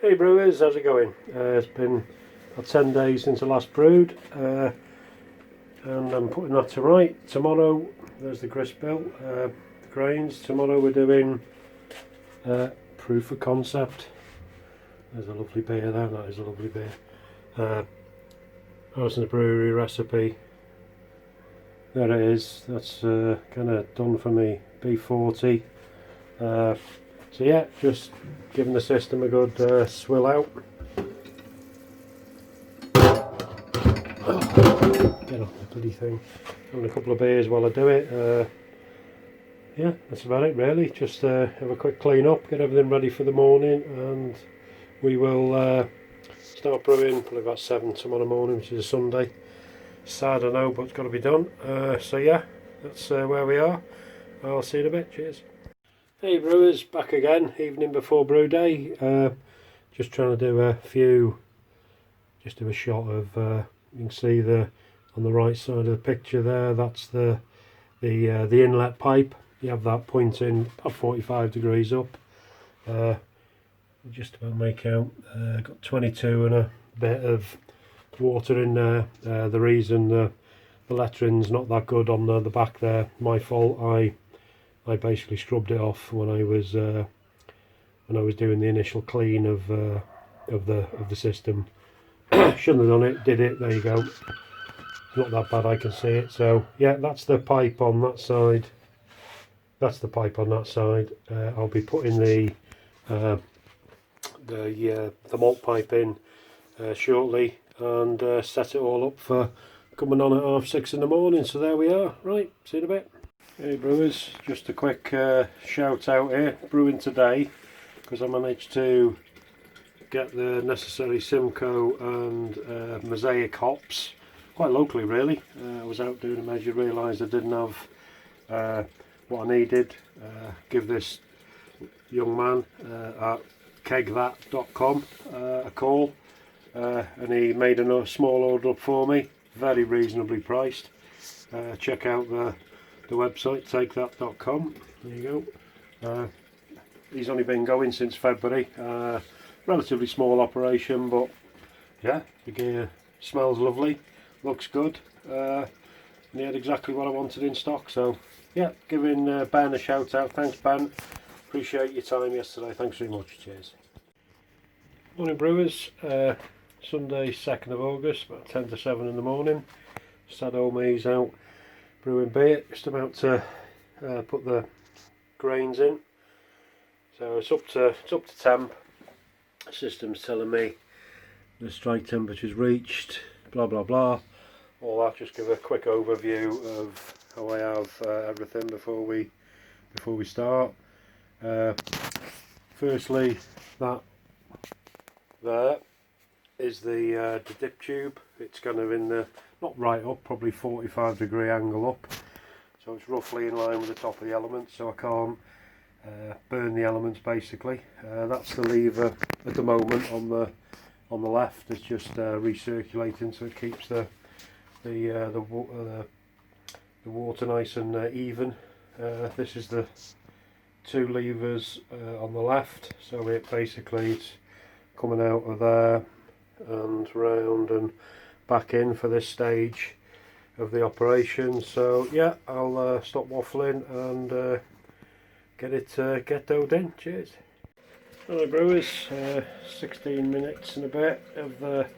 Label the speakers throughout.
Speaker 1: Hey brewers, how's it going? It's been about 10 days since I last brewed, and I'm putting that to right. Tomorrow, there's the grist bill, the grains. Tomorrow we're doing proof of concept. There's a lovely beer there, that is a lovely beer. That was in the brewery recipe. There it is, that's kind of done for me, B40. So yeah, just giving the system a good swill out. Get off the bloody thing. Having a couple of beers while I do it. Yeah, that's about it really. Just have a quick clean up, get everything ready for the morning, and we will start brewing probably about 7 tomorrow morning, which is a Sunday. Sad I know, but it's got to be done. So yeah, that's where we are. I'll see you in a bit. Cheers. Hey brewers, back again, evening before brew day. Just trying to do a few, just do a shot of, you can see on the right side of the picture there, that's the inlet pipe. You have that pointing about 45 degrees up. Just about make out, got 22 and a bit of water in there. The reason the lettering's not that good on the back there, my fault. I basically scrubbed it off when I was doing the initial clean of the system. Shouldn't have done it, did it, there you go. Not that bad, I can see it. So yeah, that's the pipe on that side. That's the pipe on that side. I'll be putting the malt pipe in shortly, and set it all up for coming on at 6:30 in the morning. So there we are. Right, see you in a bit. Hey brewers, just a quick shout out here, brewing today, because I managed to get the necessary Simcoe and Mosaic hops, quite locally really. I was out doing a measure, realised I didn't have what I needed. Give this young man at kegthat.com a call, and he made a small order up for me, very reasonably priced. Check out the website, takethat.com. There you go. He's only been going since February. Relatively small operation, but yeah, the gear smells lovely, looks good, and he had exactly what I wanted in stock. So yeah, giving Ben a shout out. Thanks Ben, appreciate your time yesterday, thanks very much. Cheers. Morning brewers, Sunday 2nd of August, about 10 to 7 in the morning. Sad old me's out brewing beer, just about to put the grains in. So it's up to temp. The system's telling me the strike temperature's reached, blah blah blah, all that. Just give a quick overview of how I have everything before we start. Firstly, that there is the dip tube. It's kind of in the, not right up, probably 45-degree angle up, so it's roughly in line with the top of the elements, so I can't burn the elements basically. That's the lever at the moment on the left. It's just recirculating, so it keeps the water nice and even. This is the 2 levers on the left, so it basically it's coming out of there and round and back in for this stage of the operation. So yeah, I'll stop waffling and get doughed in. Cheers. Hello brewers, 16 minutes and a bit of the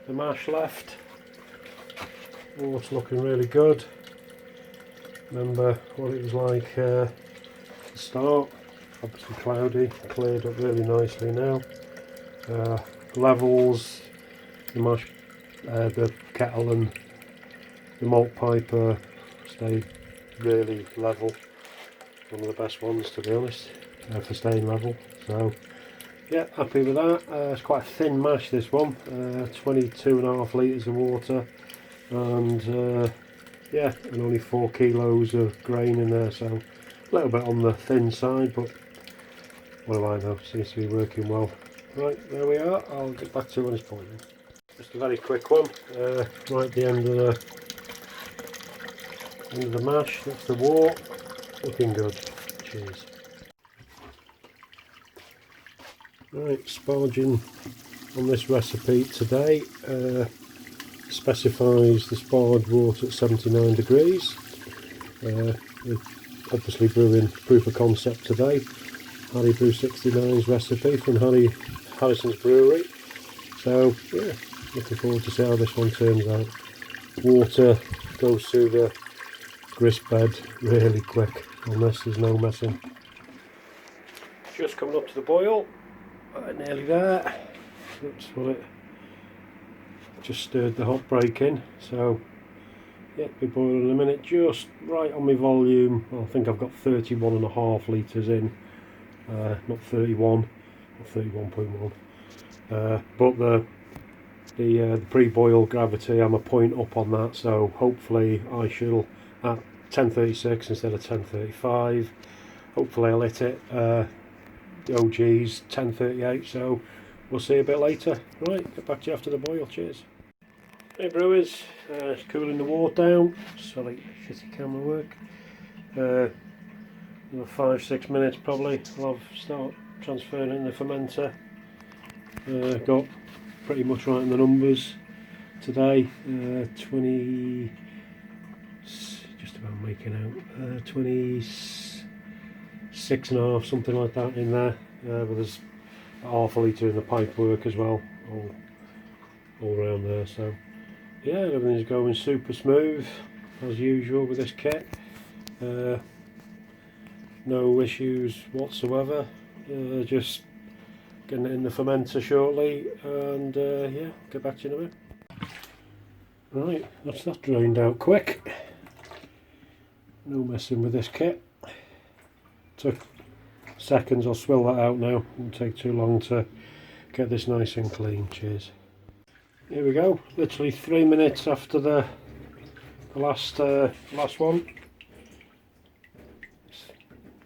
Speaker 1: mash left. Oh, it's looking really good. Remember what it was like at the start. Obviously cloudy, cleared up really nicely now. Levels, the mash, the kettle and the malt pipe stayed really level. One of the best ones, to be honest, for staying level. So yeah, happy with that. It's quite a thin mash, this one. 22.5 litres of water, and yeah, and only 4 kilos of grain in there, so a little bit on the thin side, but what do I know, seems to be working well. Right, there we are. I'll get back to it when it's boiling. Just a very quick one, right at the end of the mash. That's the wort, looking good. Cheers. Right, sparging on this recipe today specifies the sparge water at 79 degrees. We're obviously brewing proof of concept today. Harrybrew69's recipe from Harrison's Brewery. So yeah, looking forward to see how this one turns out. Water goes through the grist bed really quick on this, there's no messing. Just coming up to the boil, nearly there. That's what it just stirred the hot break in, so yeah, be boiling in a minute, just right on my volume. I think I've got 31.5 litres in, not 31 or 31.1, but the pre-boil gravity, I'm a point up on that, so hopefully I shall at 10:36 instead of 10:35. Hopefully I'll hit it. The OG's 10:38, so we'll see a bit later. Right, get back to you after the boil. Cheers. Hey brewers, it's cooling the water down. Sorry, shitty camera work. Another 5-6 minutes probably. I'll start transferring in the fermenter. Got pretty much right in the numbers today. 20, just about making out. 26.5, something like that in there. But there's half a litre in the pipe work as well, all around there. So yeah, everything's going super smooth as usual with this kit. No issues whatsoever. Just getting it in the fermenter shortly, and yeah, get back to you in a minute. Right, that's that drained out quick. No messing with this kit. Took seconds, I'll swill that out now. Won't take too long to get this nice and clean. Cheers. Here we go, literally 3 minutes after the last one.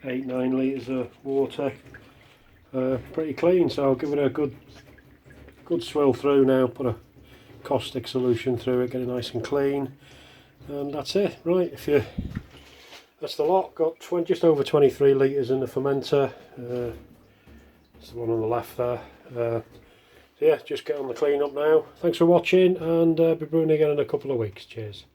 Speaker 1: 8-9 litres of water. Pretty clean, so I'll give it a good swill through now, put a caustic solution through it, get it nice and clean, and that's it. Right, that's the lot. Got just over 23 litres in the fermenter. It's the one on the left there. So yeah, just get on the clean up now. Thanks for watching, and be brewing again in a couple of weeks. Cheers.